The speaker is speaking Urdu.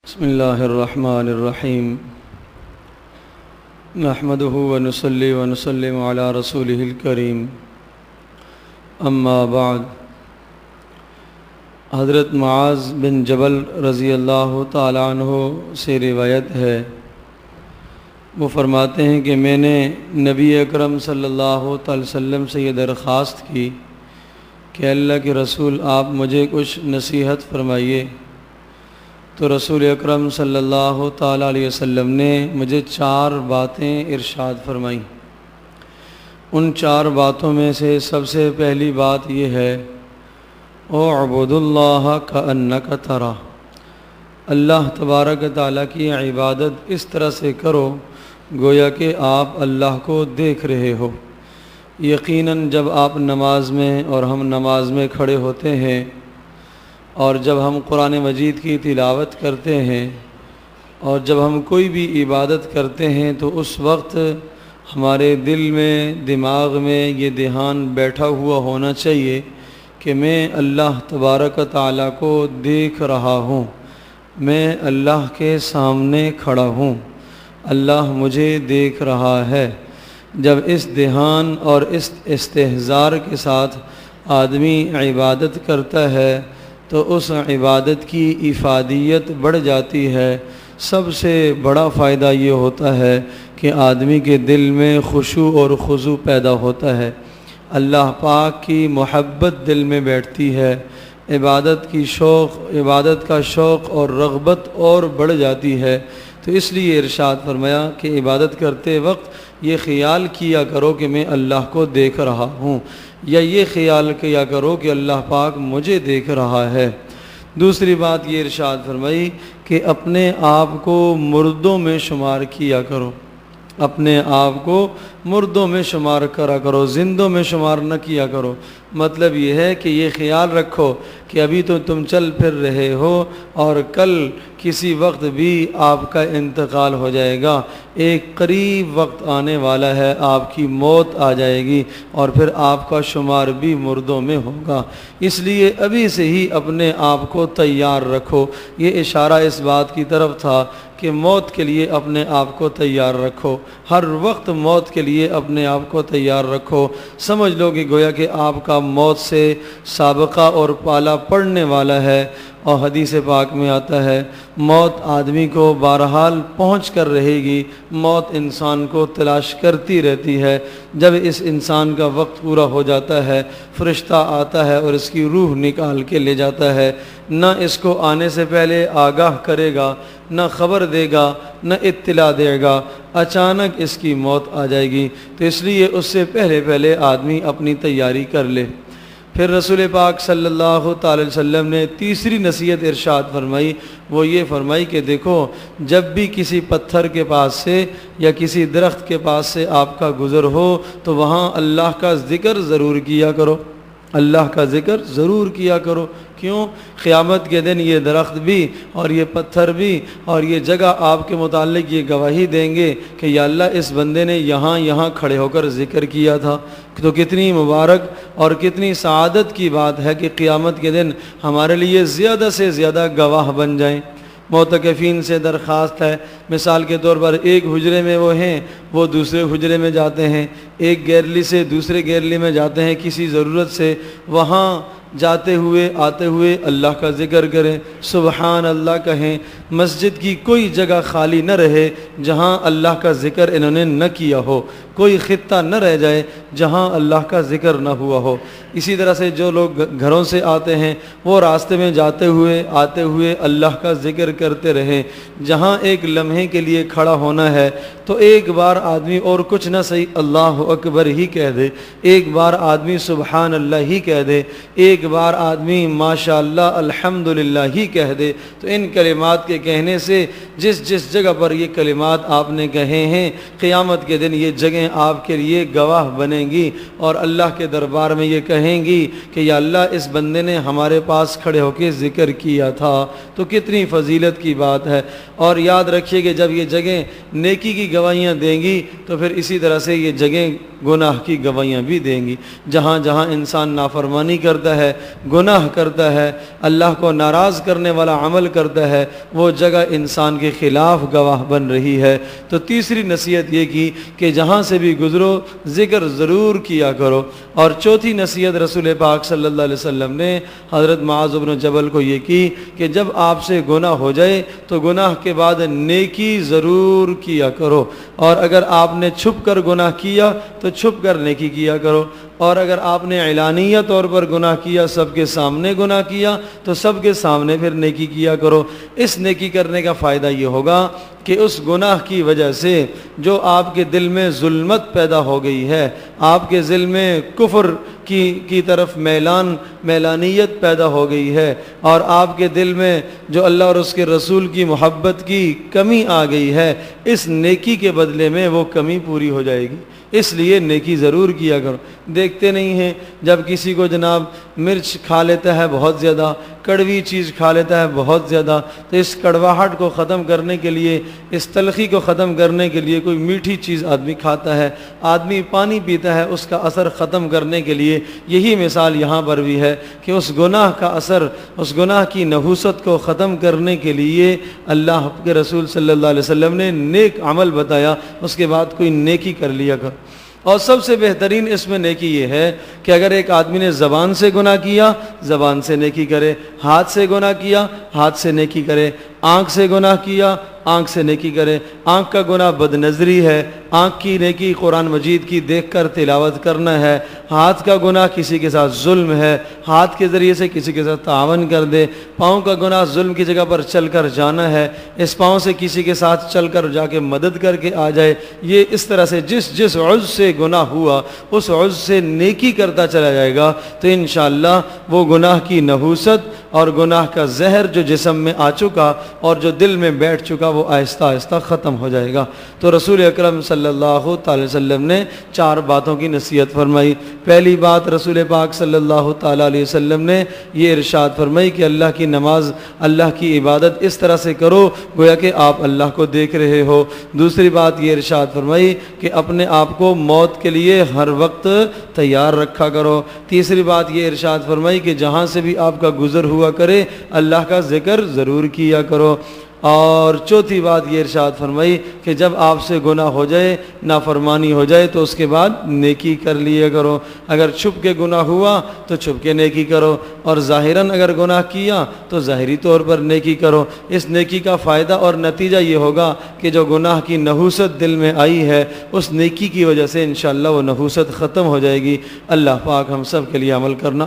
بسم اللہ الرحمن الرحیم نحمده ونصلی ونسلم علی رسولہ الکریم اما بعد۔ حضرت معاذ بن جبل رضی اللہ تعالیٰ عنہ سے روایت ہے، وہ فرماتے ہیں کہ میں نے نبی اکرم صلی اللہ تعالی وسلم سے یہ درخواست کی کہ اللہ کے رسول آپ مجھے کچھ نصیحت فرمائیے، تو رسول اکرم صلی اللہ تعالیٰ علیہ وسلم نے مجھے 4 باتیں ارشاد فرمائیں۔ ان 4 باتوں میں سے سب سے پہلی بات یہ ہے، اعبد اللہ کأنک ترا، اللہ تبارک تعالیٰ کی عبادت اس طرح سے کرو گویا کہ آپ اللہ کو دیکھ رہے ہو۔ یقیناً جب آپ نماز میں اور ہم نماز میں کھڑے ہوتے ہیں اور جب ہم قرآن مجید کی تلاوت کرتے ہیں اور جب ہم کوئی بھی عبادت کرتے ہیں تو اس وقت ہمارے دل میں دماغ میں یہ دھیان بیٹھا ہوا ہونا چاہیے کہ میں اللہ تبارک تعالیٰ کو دیکھ رہا ہوں، میں اللہ کے سامنے کھڑا ہوں، اللہ مجھے دیکھ رہا ہے۔ جب اس دھیان اور اس استحضار کے ساتھ آدمی عبادت کرتا ہے تو اس عبادت کی افادیت بڑھ جاتی ہے۔ سب سے بڑا فائدہ یہ ہوتا ہے کہ آدمی کے دل میں خشوع اور خضوع پیدا ہوتا ہے، اللہ پاک کی محبت دل میں بیٹھتی ہے، عبادت کا شوق اور رغبت اور بڑھ جاتی ہے۔ تو اس لیے ارشاد فرمایا کہ عبادت کرتے وقت یہ خیال کیا کرو کہ میں اللہ کو دیکھ رہا ہوں، یا یہ خیال کیا کرو کہ اللہ پاک مجھے دیکھ رہا ہے۔ دوسری بات یہ ارشاد فرمائی کہ اپنے آپ کو مردوں میں شمار کیا کرو، اپنے آپ کو مردوں میں شمار کرا کرو، زندوں میں شمار نہ کیا کرو۔ مطلب یہ ہے کہ یہ خیال رکھو کہ ابھی تو تم چل پھر رہے ہو اور کل کسی وقت بھی آپ کا انتقال ہو جائے گا، ایک قریب وقت آنے والا ہے، آپ کی موت آ جائے گی اور پھر آپ کا شمار بھی مردوں میں ہوگا۔ اس لیے ابھی سے ہی اپنے آپ کو تیار رکھو۔ یہ اشارہ اس بات کی طرف تھا کہ موت کے لیے اپنے آپ کو تیار رکھو، ہر وقت موت کے لیے اپنے آپ کو تیار رکھو۔ سمجھ لو کہ گویا کہ آپ کا موت سے سابقہ اور پالا پڑنے والا ہے، اور حدیث پاک میں آتا ہے موت آدمی کو بہرحال پہنچ کر رہے گی، موت انسان کو تلاش کرتی رہتی ہے۔ جب اس انسان کا وقت پورا ہو جاتا ہے، فرشتہ آتا ہے اور اس کی روح نکال کے لے جاتا ہے، نہ اس کو آنے سے پہلے آگاہ کرے گا، نہ خبر دے گا، نہ اطلاع دے گا، اچانک اس کی موت آ جائے گی۔ تو اس لیے اس سے پہلے آدمی اپنی تیاری کر لے۔ پھر رسول پاک صلی اللہ تعالی وسلم نے تیسری نصیحت ارشاد فرمائی، وہ یہ فرمائی کہ دیکھو جب بھی کسی پتھر کے پاس سے یا کسی درخت کے پاس سے آپ کا گزر ہو تو وہاں اللہ کا ذکر ضرور کیا کرو، اللہ کا ذکر ضرور کیا کرو۔ کیوں؟ قیامت کے دن یہ درخت بھی اور یہ پتھر بھی اور یہ جگہ آپ کے متعلق یہ گواہی دیں گے کہ یا اللہ اس بندے نے یہاں کھڑے ہو کر ذکر کیا تھا۔ تو کتنی مبارک اور کتنی سعادت کی بات ہے کہ قیامت کے دن ہمارے لیے زیادہ سے زیادہ گواہ بن جائیں۔ معتکفین سے درخواست ہے، مثال کے طور پر ایک حجرے میں وہ ہیں، وہ دوسرے حجرے میں جاتے ہیں، ایک گیرلی سے دوسرے گیرلی میں جاتے ہیں کسی ضرورت سے، وہاں جاتے ہوئے آتے ہوئے اللہ کا ذکر کریں، سبحان اللہ کہیں۔ مسجد کی کوئی جگہ خالی نہ رہے جہاں اللہ کا ذکر انہوں نے نہ کیا ہو، کوئی خطہ نہ رہ جائے جہاں اللہ کا ذکر نہ ہوا ہو۔ اسی طرح سے جو لوگ گھروں سے آتے ہیں وہ راستے میں جاتے ہوئے آتے ہوئے اللہ کا ذکر کرتے رہیں۔ جہاں ایک لمحے کے لیے کھڑا ہونا ہے تو ایک بار آدمی اور کچھ نہ صحیح اللہ اکبر ہی کہہ دے، ایک بار آدمی سبحان اللہ ہی کہہ دے، ایک بار آدمی ماشاء اللہ الحمدللہ ہی کہہ دے۔ تو ان کلمات کے کہنے سے جس جگہ پر یہ کلمات آپ نے کہے ہیں، قیامت کے دن یہ جگہیں آنکھیں آپ کے لیے گواہ بنیں گی اور اللہ کے دربار میں یہ کہیں گی کہ یا اللہ اس بندے نے ہمارے پاس کھڑے ہو کے ذکر کیا تھا۔ تو کتنی فضیلت کی بات ہے۔ اور یاد رکھیے کہ جب یہ جگہیں نیکی کی گواہیاں دیں گی تو پھر اسی طرح سے یہ جگہیں گناہ کی گواہیاں بھی دیں گی۔ جہاں جہاں انسان نافرمانی کرتا ہے، گناہ کرتا ہے، اللہ کو ناراض کرنے والا عمل کرتا ہے، وہ جگہ انسان کے خلاف گواہ بن رہی ہے۔ تو تیسری نصیحت یہ کی کہ جہاں سے بھی گزرو ذکر ضرور کیا کرو۔ اور چوتھی نصیحت رسول پاک صلی اللہ علیہ وسلم نے حضرت معاذ بن جبل کو یہ کی کہ جب آپ سے گناہ ہو جائے تو گناہ کے بعد نیکی ضرور کیا کرو، اور اگر آپ نے چھپ کر گناہ کیا تو چھپ کر نیکی کیا کرو، اور اگر آپ نے اعلانیہ طور پر گناہ کیا، سب کے سامنے گناہ کیا تو سب کے سامنے پھر نیکی کیا کرو۔ اس نیکی کرنے کا فائدہ یہ ہوگا کہ اس گناہ کی وجہ سے جو آپ کے دل میں ظلمت پیدا ہو گئی ہے، آپ کے دل میں کفر کی طرف میلانیت پیدا ہو گئی ہے، اور آپ کے دل میں جو اللہ اور اس کے رسول کی محبت کی کمی آ گئی ہے، اس نیکی کے بدلے میں وہ کمی پوری ہو جائے گی۔ اس لیے نیکی ضرور کیا کرو۔ دیکھتے نہیں ہیں جب کسی کو جناب مرچ کھا لیتا ہے بہت زیادہ، کڑوی چیز کھا لیتا ہے بہت زیادہ، تو اس کڑواہٹ کو ختم کرنے کے لیے، اس تلخی کو ختم کرنے کے لیے کوئی میٹھی چیز آدمی کھاتا ہے، آدمی پانی پیتا ہے اس کا اثر ختم کرنے کے لیے۔ یہی مثال یہاں پر بھی ہے کہ اس گناہ کا اثر، اس گناہ کی نحوست کو ختم کرنے کے لیے اللہ کے رسول صلی اللہ علیہ وسلم نے نیک عمل بتایا، اس کے بعد کوئی نیکی کر لیا کر۔ اور سب سے بہترین اس میں نیکی یہ ہے کہ اگر ایک آدمی نے زبان سے گناہ کیا، زبان سے نیکی کرے، ہاتھ سے گناہ کیا، ہاتھ سے نیکی کرے، آنکھ سے گناہ کیا، آنکھ سے نیکی کرے۔ آنکھ کا گناہ بد نظری ہے، آنکھ کی نیکی قرآن مجید کی دیکھ کر تلاوت کرنا ہے۔ ہاتھ کا گناہ کسی کے ساتھ ظلم ہے، ہاتھ کے ذریعے سے کسی کے ساتھ تعاون کر دے۔ پاؤں کا گناہ ظلم کی جگہ پر چل کر جانا ہے، اس پاؤں سے کسی کے ساتھ چل کر جا کے مدد کر کے آ جائے۔ یہ اس طرح سے جس عضو سے گناہ ہوا اس عضو سے نیکی کرتا چلا جائے گا تو انشاءاللہ وہ گناہ کی نحوست اور گناہ کا زہر جو جسم میں آ چکا اور جو دل میں بیٹھ چکا وہ آہستہ آہستہ ختم ہو جائے گا۔ تو رسول اکرم صلی اللہ تعالی وسلم نے 4 باتوں کی نصیحت فرمائی۔ پہلی بات رسول پاک صلی اللہ تعالی علیہ وسلم نے یہ ارشاد فرمائی کہ اللہ کی نماز، اللہ کی عبادت اس طرح سے کرو گویا کہ آپ اللہ کو دیکھ رہے ہو۔ دوسری بات یہ ارشاد فرمائی کہ اپنے آپ کو موت کے لیے ہر وقت تیار رکھا کرو۔ تیسری بات یہ ارشاد فرمائی کہ جہاں سے بھی آپ کا گزر ہوا کرے اللہ کا ذکر ضرور کیا کرو۔ اور چوتھی بات یہ ارشاد فرمائی کہ جب آپ سے گناہ ہو جائے، نافرمانی ہو جائے تو اس کے بعد نیکی کر لیے کرو۔ اگر چھپ کے گناہ ہوا تو چھپ کے نیکی کرو، اور ظاہراً اگر گناہ کیا تو ظاہری طور پر نیکی کرو۔ اس نیکی کا فائدہ اور نتیجہ یہ ہوگا کہ جو گناہ کی نحوست دل میں آئی ہے اس نیکی کی وجہ سے انشاءاللہ وہ نحوست ختم ہو جائے گی۔ اللہ پاک ہم سب کے لیے عمل کرنا